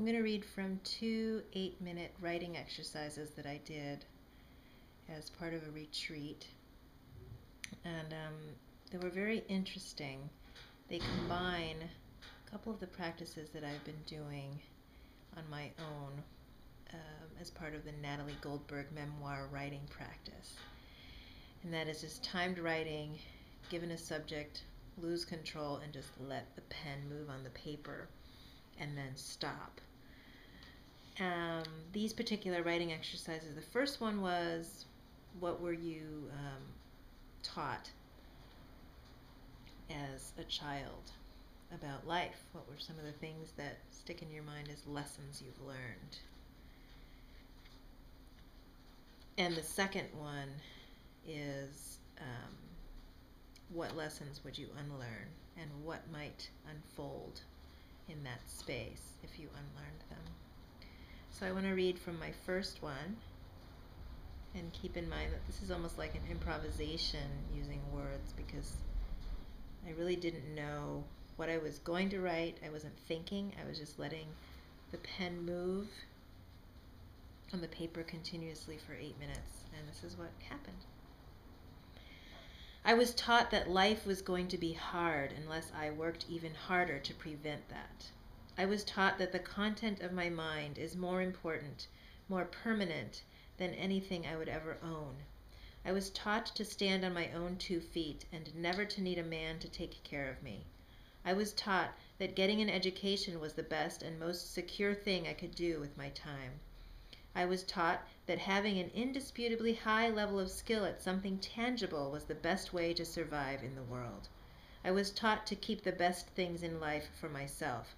I'm going to read from 2 8-minute writing exercises that I did as part of a retreat. And they were very interesting. They combine a couple of the practices that I've been doing on my own as part of the Natalie Goldberg memoir writing practice. And that is just timed writing, given a subject, lose control, and just let the pen move on the paper, and then stop. These particular writing exercises, the first one was, what were you taught as a child about life? What were some of the things that stick in your mind as lessons you've learned? And the second one is, what lessons would you unlearn, and what might unfold in that space if you unlearned them? So I want to read from my first one, and keep in mind that this is almost like an improvisation using words, because I really didn't know what I was going to write. I wasn't thinking. I was just letting the pen move on the paper continuously for 8 minutes, and this is what happened. I was taught that life was going to be hard unless I worked even harder to prevent that. I was taught that the content of my mind is more important, more permanent than anything I would ever own. I was taught to stand on my own 2 feet and never to need a man to take care of me. I was taught that getting an education was the best and most secure thing I could do with my time. I was taught that having an indisputably high level of skill at something tangible was the best way to survive in the world. I was taught to keep the best things in life for myself.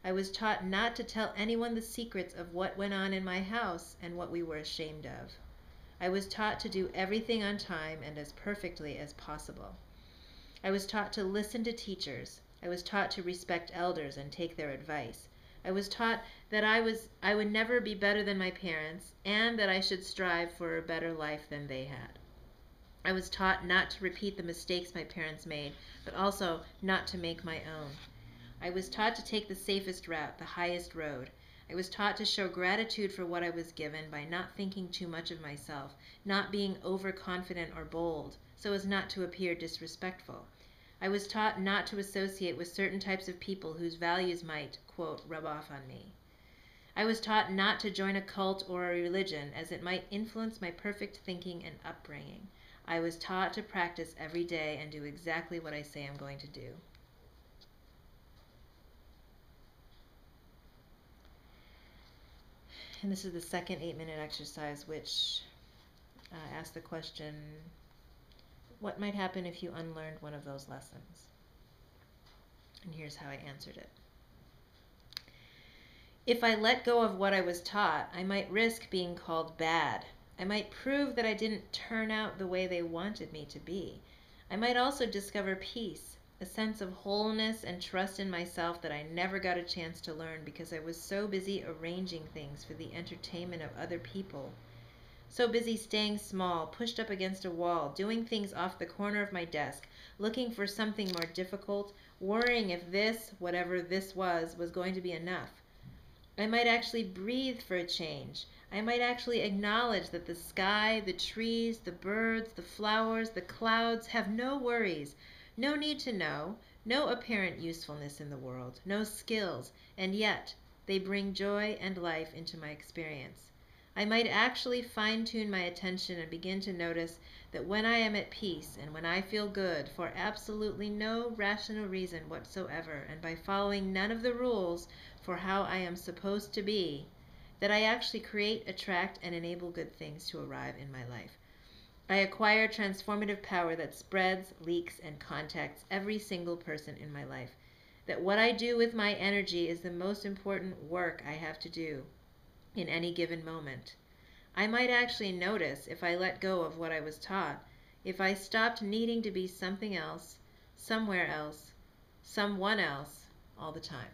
I was taught not to tell anyone the secrets of what went on in my house and what we were ashamed of. I was taught to do everything on time and as perfectly as possible. I was taught to listen to teachers. I was taught to respect elders and take their advice. I was taught that I would never be better than my parents, and that I should strive for a better life than they had. I was taught not to repeat the mistakes my parents made, but also not to make my own. I was taught to take the safest route, the highest road. I was taught to show gratitude for what I was given by not thinking too much of myself, not being overconfident or bold, so as not to appear disrespectful. I was taught not to associate with certain types of people whose values might, quote, rub off on me. I was taught not to join a cult or a religion, as it might influence my perfect thinking and upbringing. I was taught to practice every day and do exactly what I say I'm going to do. And this is the second 8-minute exercise, which asks the question, what might happen if you unlearned one of those lessons? And here's how I answered it. If I let go of what I was taught, I might risk being called bad. I might prove that I didn't turn out the way they wanted me to be. I might also discover peace, a sense of wholeness and trust in myself that I never got a chance to learn because I was so busy arranging things for the entertainment of other people. So busy staying small, pushed up against a wall, doing things off the corner of my desk, looking for something more difficult, worrying if this, whatever this was going to be enough. I might actually breathe for a change. I might actually acknowledge that the sky, the trees, the birds, the flowers, the clouds have no worries, no need to know, no apparent usefulness in the world, no skills, and yet they bring joy and life into my experience. I might actually fine-tune my attention and begin to notice that when I am at peace and when I feel good for absolutely no rational reason whatsoever, and by following none of the rules for how I am supposed to be, that I actually create, attract, and enable good things to arrive in my life. I acquire transformative power that spreads, leaks, and contacts every single person in my life. That what I do with my energy is the most important work I have to do in any given moment. I might actually notice if I let go of what I was taught, if I stopped needing to be something else, somewhere else, someone else all the time.